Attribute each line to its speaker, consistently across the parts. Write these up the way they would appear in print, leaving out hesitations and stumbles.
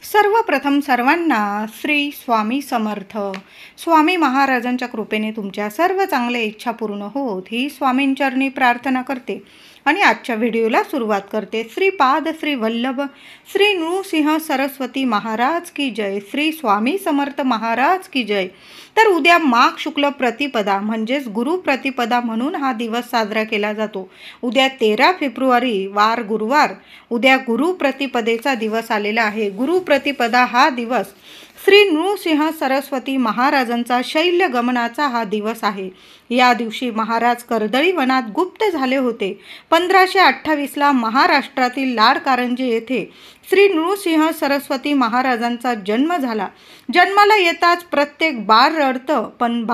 Speaker 1: सर्वप्रथम सर्वांना श्री स्वामी समर्थ. स्वामी महाराजांच्या कृपेने तुमच्या सर्व चांगल्या इच्छा पूर्ण होत ही स्वामींचरणी प्रार्थना करते आणि आजच्या व्हिडिओला सुरुवात करते. श्रीपाद श्री वल्लभ श्री नृसिंह सरस्वती महाराज की जय. श्री स्वामी समर्थ महाराज की जय. तर उद्या माघ शुक्ल प्रतिपदा म्हणजेच गुरु प्रतिपदा म्हणून हा दिवस साजरा केला जातो. उद्या 13 फेब्रुवारी वार गुरुवार. उद्या गुरु प्रतिपदेचा दिवस आलेला आहे. गुरु प्रतिपदा हा दिवस श्री नृसिंह सरस्वती महाराजांचा शैल्य गमनाचा हा दिवस आहे. या दिवशी महाराज कर्दळी वनात गुप्त झाले होते. 1528ला महाराष्ट्रातील लाडकारंजे येथे श्री नृसिंह सरस्वती महाराजांचा जन्म झाला. जन्माला येताच प्रत्येक बाळ रडतं, पण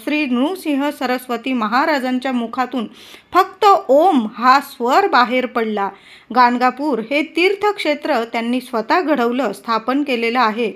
Speaker 1: श्री नृसिंह सरस्वती महाराजांच्या मुखातून फक्त ओम हा स्वर बाहेर पडला. गाणगापूर हे तीर्थक्षेत्र त्यांनी स्वतः घडवलं, स्थापन केलेलं आहे.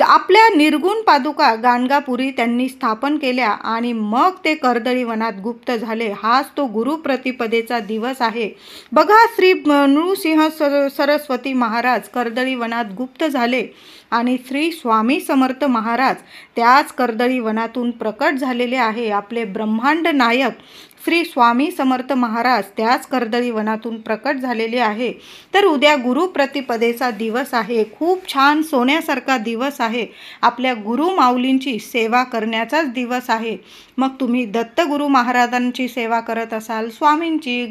Speaker 1: आपल्या निर्गुण पादुका गाणगापुरी त्यांनी स्थापन केल्या आणि मग ते कर्दळी वनात गुप्त झाले. हाच तो गुरु प्रतिपदेचा दिवस आहे. बघा, श्री नृसिंह सरस्वती महाराज कर्दळी वनात गुप्त झाले आणि श्री स्वामी समर्थ महाराज त्याच कर्दळी वनातून प्रकट झालेले आहे. आपले ब्रह्मांड नायक श्री स्वामी समर्थ महाराज त्याच कर्दळी वनातून प्रकट झालेले आहे. तर उद्या गुरु प्रतिपदेचा दिवस आहे. खूप छान सोन्यासारखा दिवस आहे. आपल्या गुरु माऊलींची सेवा करण्याचाच दिवस आहे. मग तुम्ही दत्तगुरु महाराजांची सेवा करत असाल, स्वामींची,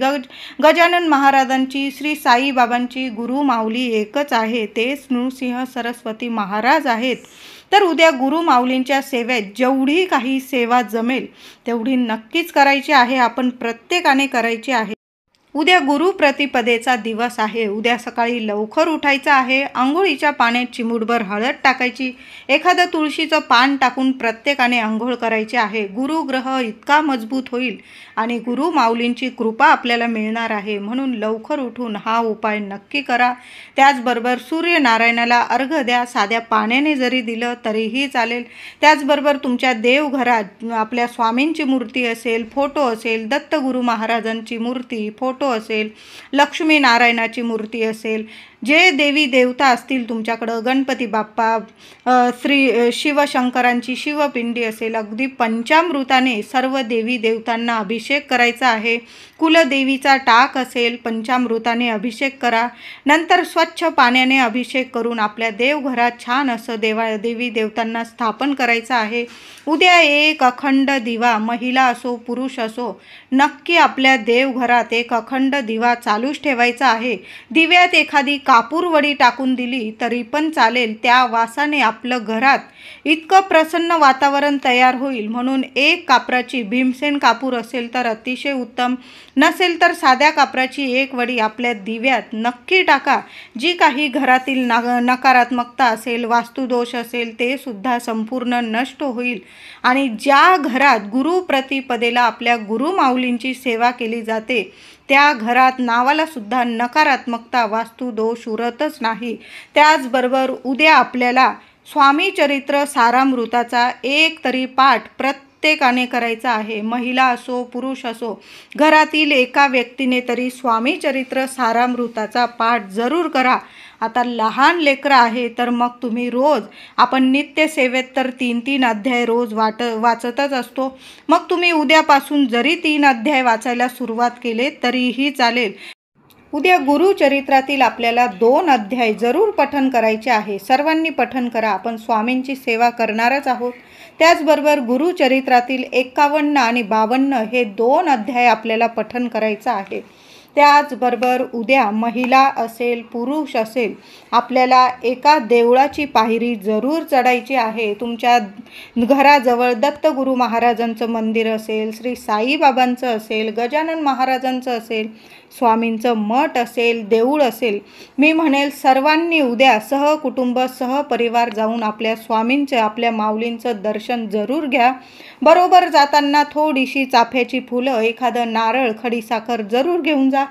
Speaker 1: गजानन महाराजांची, श्री साईबाबांची, गुरु माऊली एकच आहे, तेच नृसिंह सरस्वती महाराज आहेत. तर उद्या गुरु माऊलींच्या सेवेत जेवढी काही सेवा जमेल तेवढी नक्कीच करायची आहे. आपण प्रत्येकाने करायची आहे. उद्या गुरु प्रतिपदेचा दिवस आहे. उद्या सकाळी लवकर उठायचं आहे. आंघोळीच्या पाण्यात चिमूटभर हळद टाकायची. एखादं तुळशीचं पान टाकून प्रत्येकाने आंघोळ करायची आहे. गुरुग्रह इतका मजबूत होईल आणि गुरु माऊलींची कृपा आपल्याला मिळणार आहे. म्हणून लवकर उठून हा उपाय नक्की करा. त्याचबरोबर सूर्यनारायणाला अर्घ द्या. साध्या पाण्याने जरी दिलं तरीही चालेल. त्याचबरोबर तुमच्या देवघरात आपल्या स्वामींची मूर्ती असेल, फोटो असेल, दत्तगुरु महाराजांची मूर्ती, फोटो असेल, लक्ष्मी नारायणाची मूर्ती असेल, जे देवी देवता असतील तुमच्याकडं, गणपती बाप्पा, श्री शिवशंकरांची शिवपिंडी असेल, अगदी पंचामृताने सर्व देवी देवतांना अभिषेक करायचा आहे. कुलदेवीचा टाक असेल, पंचामृताने अभिषेक करा. नंतर स्वच्छ पाण्याने अभिषेक करून आपल्या देवघरात छान असं देवी देवतांना स्थापन करायचं आहे. उद्या एक अखंड दिवा, महिला असो पुरुष असो, नक्की आपल्या देवघरात एक अखंड दिवा चालूच ठेवायचा आहे. दिव्यात एखादी कापूरवडी टाकून दिली तरी पण चालेल. त्या वासाने आपलं घरात इतकं प्रसन्न वातावरण तयार होईल. म्हणून एक कापराची, भीमसेन कापूर असेल तर अतिशय उत्तम, नसेल तर साध्या कापराची एक वडी आपल्या दिव्यात नक्की टाका. जी काही घरातील नकारात्मकता असेल, वास्तुदोष असेल, ते सुद्धा संपूर्ण नष्ट होईल. आणि ज्या घरात गुरु प्रतिपदेला आपल्या गुरु माऊलींची सेवा केली जाते त्या घरात नावाला सुद्धा नकारात्मकता, वास्तुदोष उरतच नाही. त्याचबरोबर उद्या आपल्याला स्वामी चरित्र सारामृताचा एक तरी पाठ प्रत्येकाने करायचा आहे. महिला असो पुरुष असो, घरातील एका व्यक्तीने तरी स्वामी चरित्र सारामृताचा पाठ जरूर करा. आता लहान लेकरं आहे तर मग तुम्ही रोज, आपण नित्यसेवेत तर 3-3 अध्याय रोज वाचतच असतो. मग तुम्ही उद्यापासून जरी 3 अध्याय वाचायला सुरुवात केले तरीही चालेल. उद्या गुरुचरित्रातील आपल्याला 2 अध्याय जरूर पठण करायचे आहे. सर्वांनी पठण करा. आपण स्वामींची सेवा करणारच आहोत. त्याचबरोबर गुरुचरित्रातील 51 आणि 52 हे 2 अध्याय आपल्याला पठण करायचं आहे. त्याचबरोबर उद्या महिला असेल पुरुष असेल, आपल्याला एका देवळाची पायरी जरूर चढायची आहे. तुमच्या घराजवळ दत्तगुरु महाराजांचं मंदिर असेल, श्री साईबाबांचं असेल, गजानन महाराजांचं असेल, स्वामींचं मठ असेल, देऊळ असेल, मी म्हणेल सर्वांनी उद्या सहकुटुंब सहपरिवार जाऊन आपल्या स्वामींचं, आपल्या माऊलींचं दर्शन जरूर घ्या. बरोबर जाताना थोडीशी चाफ्याची फुलं, एखादं नारळ, खडीसाखर जरूर घेऊन जा. जा.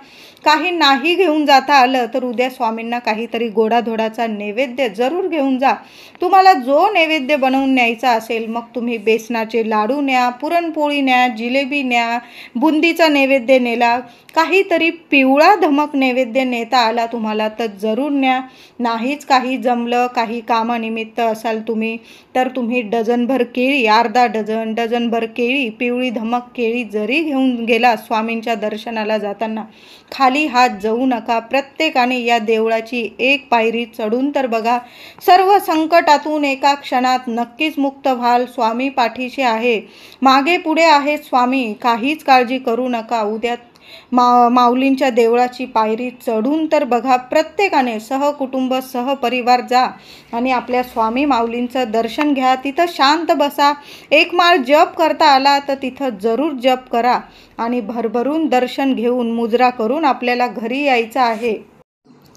Speaker 1: काही नाही घेऊन जाता आलं तर उद्या स्वामींना काहीतरी गोडाधोडाचा नैवेद्य जरूर घेऊन जा. तुम्हाला जो नैवेद्य बनवून न्यायचा असेल, मग तुम्ही बेसनाचे लाडू न्या, पुरणपोळी न्या, जिलेबी न्या, बुंदीचा नैवेद्य नेला, काहीतरी पिवळा धमक नैवेद्य नेता आला तुम्हाला तर जरूर न्या. नाहीच काही जमलं, काही कामानिमित्त असाल तुम्ही, तर तुम्ही डझनभर केळी, अर्धा डझन, डझनभर केळी, पिवळी धमक केळी जरी घेऊन गेला स्वामींच्या दर्शनाला जाताना, खाली हात जाऊ नका. प्रत्येकाने या देवळाची एक पायरी चढून तर बघा. सर्व संकटातून एका क्षणात नक्कीच मुक्त व्हाल. स्वामी पाठीशी आहे, मागे पुढे आहे स्वामी. काहीच काळजी करू नका. उद्या माऊलींच्या देवळाची पायरी चढून तर बघा. प्रत्येकाने सहकुटुंब सहपरिवार जा आणि आपल्या स्वामी माऊलींचं दर्शन घ्या. तिथं शांत बसा. एक माळ जप करता आला तर तिथं जरूर जप करा आणि भरभरून दर्शन घेऊन मुजरा करून आपल्याला घरी यायचं आहे.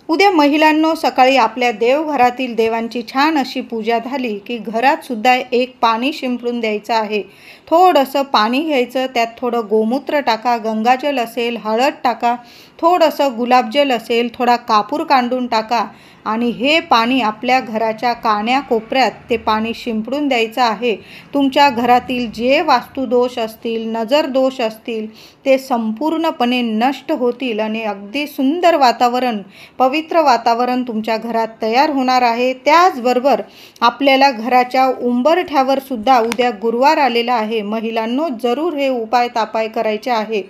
Speaker 1: उद्या महिलांनो, सकाळी आपल्या देवघरातील देवांची छान अशी पूजा झाली की घरात सुद्धा एक पाणी शिंपडून द्यायचं आहे. थोडंसं पाणी घ्यायचं, त्यात थोडं गोमूत्र टाका, गंगाजल असेल, हळद टाका, थोडंसं गुलाबजल असेल, थोडा कापूर कांडून टाका आणि हे पाणी आपल्या घराच्या कान्याकोपऱ्यात ते पाणी शिंपडून द्यायचं आहे. तुमच्या घरातील जे वास्तुदोष असतील, नजर दोष असतील, ते संपूर्णपणे नष्ट होतील आणि अगदी सुंदर वातावरण, पवित्र वातावरण तुमच्या घरात तयार होणार आहे. त्याचबरोबर आपल्याला घराच्या उंबरठ्यावर सुद्धा उद्या गुरुवार आलेला आहे. महिलांनो, जरूर हे उपाय तापाय करायचे आहे.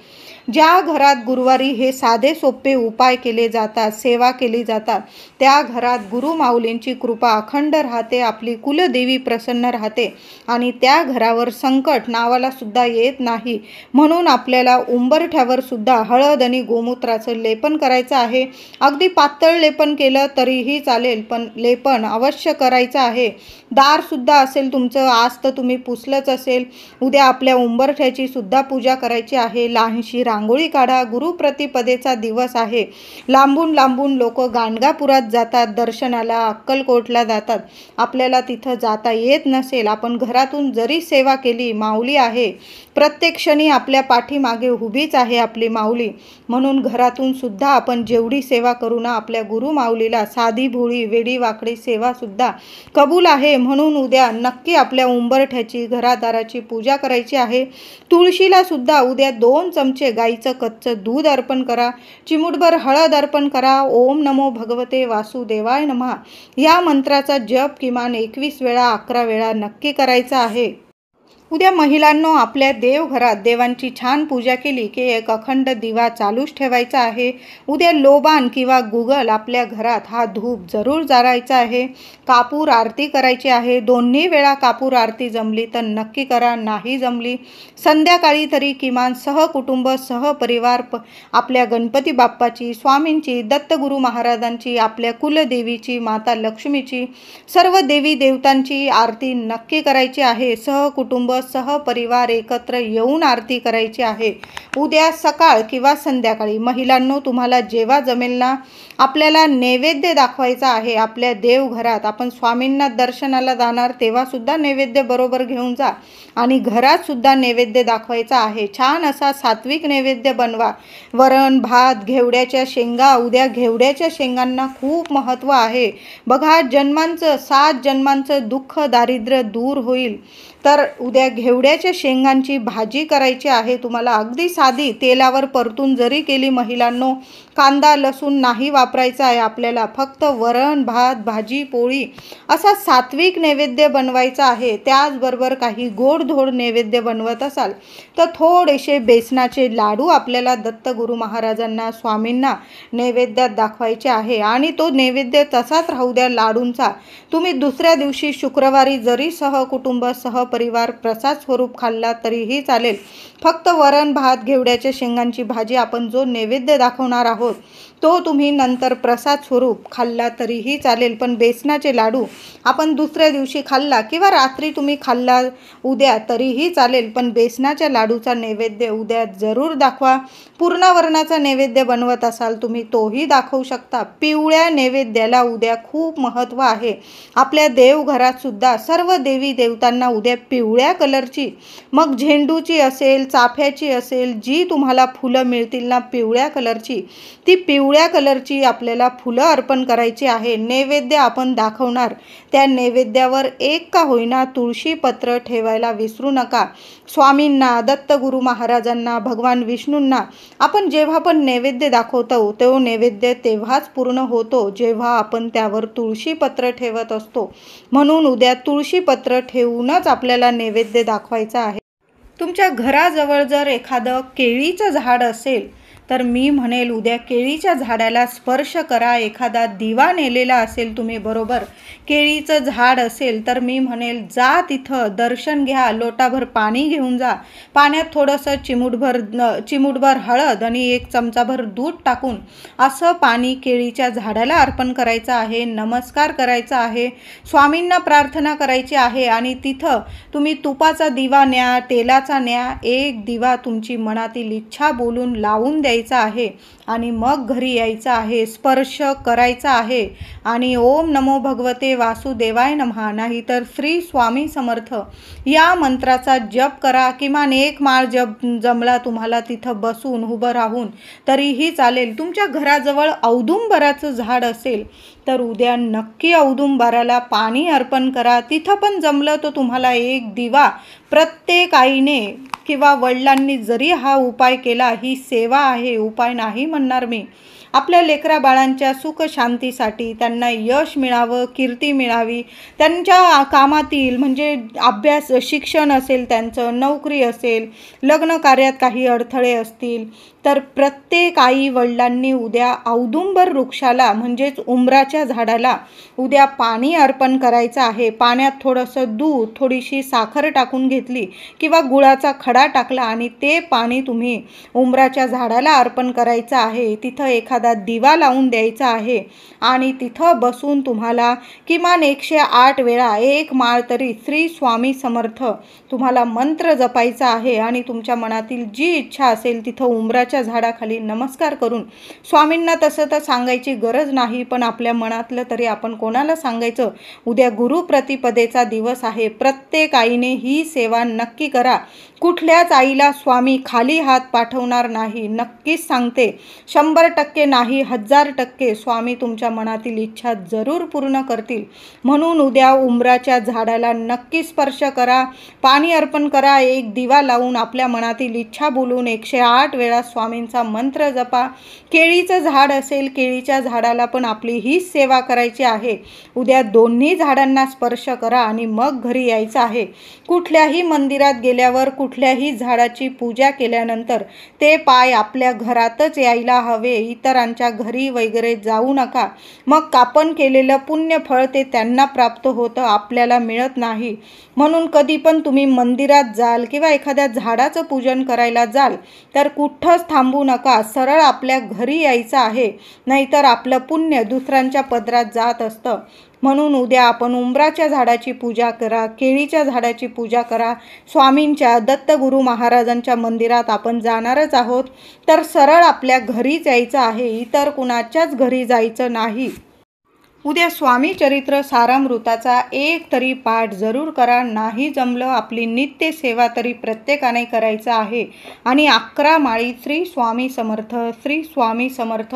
Speaker 1: ज्या घरात गुरुवारी हे साधे सोपे उपाय केले जातात, सेवा केली जातात, त्या घरात गुरु माऊलींची कृपा अखंड राहते, आपली कुलदेवी प्रसन्न राहते आणि त्या घरावर संकट नावाला सुद्धा येत नाही. म्हणून आपल्याला उंबरठ्यावर सुद्धा हळद आणि गोमूत्राचं लेपन करायचं आहे. अगदी पातळ लेपन केलं तरीही चालेल, पण लेपन अवश्य करायचं आहे. दार सुद्धा असेल तुमचं, आज तर तुम्ही पुसलंच असेल, उद्या आपल्या उंबरठ्याची सुद्धा पूजा करायची आहे. लहानशी रांगोळी काढा. गुरुप्रतिपदेचा दिवस आहे. लांबून लांबून लोक गाणगापुरात जातात दर्शनाला, अक्कलकोटला जातात. आपल्याला तिथं जाता येत नसेल, आपण घरातून जरी सेवा केली, माऊली आहे प्रत्येक क्षणी आपल्या पाठीमागे उभीच आहे आपली माऊली. म्हणून घरातून सुद्धा आपण जेवढी सेवा करू ना, आपल्या गुरु माऊलीला साधी भोळी वेडी वाकडी सेवा सुद्धा कबूल आहे. म्हणून उद्या नक्की आपल्या उंबरठ्याची, घरादाराची पूजा करायची आहे. तुळशीला सुद्धा उद्या 2 चमचे गाईचं कच्चं दूध अर्पण करा. चिमूटभर हळद अर्पण करा. ओम नमो भगवते वासुदेवाय नमः या मंत्राचा जप किमान 21 वेळा 11 वेळा नक्की करायचा आहे. उद्या महिलांनो, आपल्या देवघरात देवांची छान पूजा केली की एक अखंड दिवा चालूच ठेवायचा आहे. उद्या लोबान किंवा गुगल आपल्या घरात हा धूप जरूर जाळायचा आहे. कापूर आरती करायची आहे. दोन्ही वेळा कापूर आरती जमली तर नक्की करा, नाही जमली संध्याकाळी तरी किमान सहकुटुंब सहपरिवार आपल्या गणपती बाप्पाची, स्वामींची, दत्तगुरू महाराजांची, आपल्या कुलदेवीची, माता लक्ष्मीची, सर्व देवी देवतांची आरती नक्की करायची आहे. सहकुटुंब सहपरिवार एकत्र येऊन आरती करायची आहे. उद्या सकाळ किंवा संध्याकाळी महिलांनो, तुम्हाला जेव्हा जमेल ना, आपल्याला नैवेद्य दाखवायचा आहे. आपल्या देवघरात आपण स्वामींना दर्शनाला जाणार तेव्हा सुद्धा नैवेद्य बरोबर घेऊन जा आणि घरात सुद्धा नैवेद्य दाखवायचा आहे. छान असा सात्विक नैवेद्य बनवा. वरण भात, घेवड्याच्या शेंगा. उद्या घेवड्याच्या शेंगांना खूप महत्त्व आहे. बघा, 7 जन्मांचं दुःख दारिद्र्य दूर होईल. तर उद्या घेवड्याच्या शेंगांची भाजी करायची आहे तुम्हाला. अगदी साधी तेलावर परतून जरी केली महिलांनो, कांदा लसूण नाही वापरायचा आहे आपल्याला. फक्त वरण भात, भाजी पोळी असा सात्विक नैवेद्य बनवायचा आहे. त्याचबरोबर काही गोडधोड नैवेद्य बनवत असाल तर थोडेसे बेसनाचे लाडू आपल्याला दत्तगुरू महाराजांना, स्वामींना नैवेद्यात दाखवायचे आहे आणि तो नैवेद्य तसाच राहू द्या लाडूंचा. तुम्ही दुसऱ्या दिवशी शुक्रवारी जरी सहकुटुंब सहपरिवार प्रसाद स्वरूप खाल्ला तरीही चालेल. फक्त वरण भात, घेवड्याच्या शेंगांची भाजी आपण जो नैवेद्य दाखवणार आहोत तो तुम्ही नंतर प्रसाद स्वरूप खाल्ला तरीही चालेल, पण बेसनाचे लाडू आपण दुसऱ्या दिवशी खाल्ला किंवा रात्री तुम्ही खाल्ला उद्या तरीही चालेल, पण बेसनाच्या लाडूचा नैवेद्य उद्या जरूर दाखवा. पूर्णवर्णाचा नैवेद्य बनवत असाल तुम्ही तोही दाखवू शकता. पिवळ्या नैवेद्याला उद्या खूप महत्त्व आहे. आपल्या देवघरात सुद्धा सर्व देवी देवतांना उद्या पिवळ्या कलरची, मग झेंडूची असेल, चाफ्याची असेल, जी तुम्हाला फुलं मिळतील ना पिवळ्या कलरची, ती पिवळ्या कलरची आपल्याला फुलं अर्पण करायची आहे. नैवेद्य आपण दाखवणार त्या नैवेद्यावर एक का होईना तुळशी पत्र ठेवायला विसरू नका. स्वामींना, दत्तगुरू महाराजांना, भगवान विष्णूंना आपण जेव्हा पण नैवेद्य दाखवतो तो नैवेद्य तेव्हाच पूर्ण होतो जेव्हा आपण त्यावर तुळशी पत्र ठेवत असतो. म्हणून उद्या तुळशी पत्र ठेवूनच आपल्याला नैवेद्य दाखवायचा आहे. तुमच्या घराजवळ जर एखादं केळीचं झाड असेल तर मी म्हणेल उद्या केळीच्या झाडाला स्पर्श करा. एखादा दिवा नेलेला असेल तुम्ही बरोबर, केळीचं झाड असेल तर मी म्हणेल जा तिथं दर्शन घ्या, लोटाभर पाणी घेऊन जा. पाण्यात थोडंसं चिमूटभर हळद आणि 1 चमचाभर दूध टाकून असं पाणी केळीच्या झाडाला अर्पण करायचं आहे. नमस्कार करायचा आहे, स्वामींना प्रार्थना करायची आहे. आणि तिथं तुम्ही तुपाचा दिवा न्या, तेलाचा न्या, एक दिवा तुमची मनातील इच्छा बोलून लावून द्यायचा आहे आणि मग घरी यायचं आहे. स्पर्श करायचा आहे आणि ओम नमो भगवते वासुदेवाय नमः नाहीतर श्री स्वामी समर्थ या मंत्राचा जप करा. किमान 1 माळ जप जमला तुम्हाला तिथं बसून उभं राहून तरीही चालेल. तुमच्या घराजवळ औदुंबराचं झाड असेल तर उद्या नक्की औदुंबराला पाणी अर्पण करा. तिथं पण जमलं तर तुम्हाला 1 दिवा प्रत्येक आईने किंवा वडिलांनी जरी हा उपाय केला, ही सेवा आहे, उपाय नाही म्हणणार मी. आपल्या लेकरा बाळांच्या सुख शांतीसाठी, त्यांना यश मिळावं, कीर्ती मिळावी, त्यांच्या कामातील म्हणजे अभ्यास शिक्षण असेल, त्यांचं नोकरी असेल, लग्न कार्यात काही अडथळे असतील तर प्रत्येक आई वडिलांनी उद्या औदुंबर वृक्षाला म्हणजेच उंबराच्या झाडाला उद्या पाणी अर्पण करायचं आहे. पाण्यात थोडंसं दूध, थोडीशी साखर टाकून घेतली किंवा गुळाचा खडा टाकला आणि ते पाणी तुम्ही उंबराच्या झाडाला अर्पण करायचं आहे. तिथं एखादा दिवा लावून द्यायचा आहे आणि तिथं बसून तुम्हाला किमान 108 वेळा 1 माळ तरी श्री स्वामी समर्थ तुम्हाला मंत्र जपायचा आहे. आणि तुमच्या मनातील जी इच्छा असेल तिथं उंबराच्या झाडाखाली नमस्कार करून, स्वामींना तसं तर सांगायची गरज नाही, पण आपल्या मनातलं तरी आपण कोणाला सांगायचं. उद्या गुरुप्रतिपदेचा दिवस आहे. प्रत्येक आईने ही सेवा नक्की करा. कुठल्याच आईला स्वामी खाली हात पाठवणार नाही. नक्कीच सांगते, 100% नाही, 1000% स्वामी तुमच्या मनातील इच्छा जरूर पूर्ण करतील. म्हणून उद्या उंबराच्या झाडाला नक्की स्पर्श करा, पाणी अर्पण करा, 1 दिवा लावून आपल्या मनातील इच्छा बोलून 108 वेळा स्वामींचा मंत्र जपा. केळीचं झाड असेल, केळीच्या झाडाला पण आपली हीच सेवा करायची आहे. उद्या दोन्ही झाडांना स्पर्श करा आणि मग घरी यायचं आहे. कुठल्याही मंदिरात गेल्यावर, कुठल्याही झाडाची पूजा केल्यानंतर ते पाय आपल्या घरातच यायला हवे. इतरांच्या घरी वगैरे जाऊ नका. मग आपण केलेलं पुण्य फळ ते त्यांना प्राप्त होतं, आपल्याला मिळत नाही. म्हणून कधी पण तुम्ही मंदिरात जाल किंवा एखाद्या झाडाचं पूजन करायला जाल तर कुठंच थांबू नका, सरळ आपल्या घरी यायचं आहे. नाहीतर आपलं पुण्य दुसऱ्यांच्या पदरात जात असतं. म्हणून उद्या आपण उंबराच्या झाडाची पूजा करा, केळीच्या झाडाची पूजा करा. स्वामींच्या, दत्तगुरू महाराजांच्या मंदिरात आपण जाणारच आहोत तर सरळ आपल्या घरीच यायचं आहे, इतर कुणाच्याच घरी जायचं नाही. उद्या स्वामी चरित्र सारामृताचा 1 तरी पाठ जरूर करा. नाही जमलं, आपली नित्य सेवा तरी प्रत्येकाने करायचं आहे. आणि 11 माळी श्री स्वामी समर्थ, श्री स्वामी समर्थ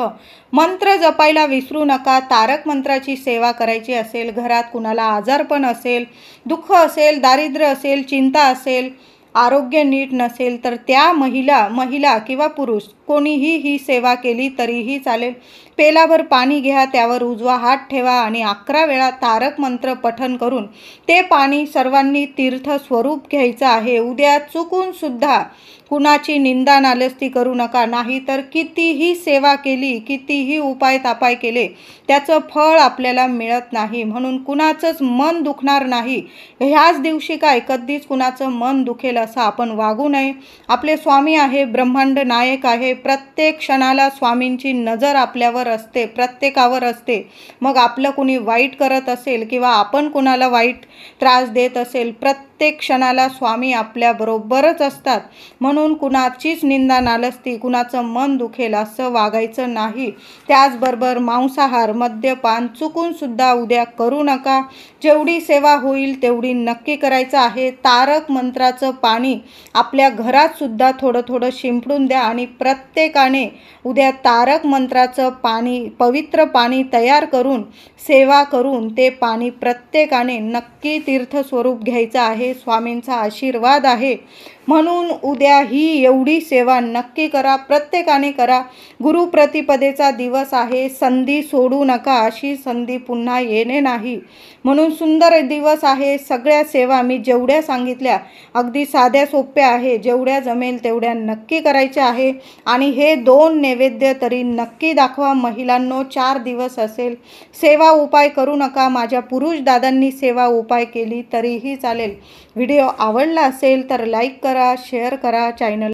Speaker 1: मंत्र जपायला विसरू नका. तारक मंत्राची सेवा करायची असेल, घरात कुणाला आजारपण असेल, दुःख असेल, दारिद्र्य असेल, चिंता असेल, आरोग्य नीट नसेल तर त्या महिला किंवा पुरुष कोणीही ही सेवा केली तरीही चालेल. पेलाभर पाणी घ्या, त्यावर उजवा हात ठेवा आणि 11 वेळा तारक मंत्र पठण करून ते पाणी सर्वांनी तीर्थ स्वरूप घ्यायचं आहे. उद्या चुकून सुद्धा कुणाची निंदा नालस्ती करू नका. नाही तर कितीही सेवा केली, कितीही उपाय तापाय केले, त्याचं फळ आपल्याला मिळत नाही. म्हणून कुणाचंच मन दुखणार नाही. ह्याच दिवशी काय कधीच कुणाचं मन दुखेल असं आपण वागू नये. आपले स्वामी आहे, ब्रह्मांड नायक आहे, प्रत्येक क्षणाला स्वामींची नजर आपल्यावर असते, प्रत्येकावर असते. मग आपलं कुणी वाईट करत असेल किंवा आपण कुणाला वाईट त्रास देत असेल, प्रत्येक क्षणाला स्वामी आपल्याबरोबरच असतात. म्हणून कुणाचीच निंदा नालस्ती, कुणाचं मन दुखेल असं वागायचं नाही. त्याचबरोबर मांसाहार, मद्यपान चुकूनसुद्धा उद्या करू नका. जेवढी सेवा होईल तेवढी नक्की करायचं आहे. तारक मंत्राचं पाणी आपल्या घरात सुद्धा थोडं थोडं शिंपडून द्या आणि प्रत्येकाने उद्या तारक मंत्राचं पाणी, पवित्र पाणी तयार करून सेवा करून ते पाणी प्रत्येकाने नक्की तीर्थस्वरूप घ्यायचं आहे. स्वामींचा आशीर्वाद आहे. म्हणून उद्या ही एवढी सेवा नक्की करा, प्रत्येकाने करा. गुरुप्रतिपदेचा दिवस आहे, संधी सोडू नका. अशी संधी पुन्हा येणे नाही. म्हणून सुंदर दिवस आहे. सगळ्या सेवा मी जेवढ्या सांगितल्या अगदी साध्या सोप्या आहे, जेवढ्या जमेल तेवढ्या नक्की करायच्या आहे. आणि हे 2 नैवेद्य तरी नक्की दाखवा महिलांनो. 4 दिवस असेल, सेवा उपाय करू नका. माझ्या पुरुष दादांनी सेवा उपाय केली तरीही चालेल. व्हिडिओ आवडला असेल तर लाईक करा, शेअर करा, चॅनल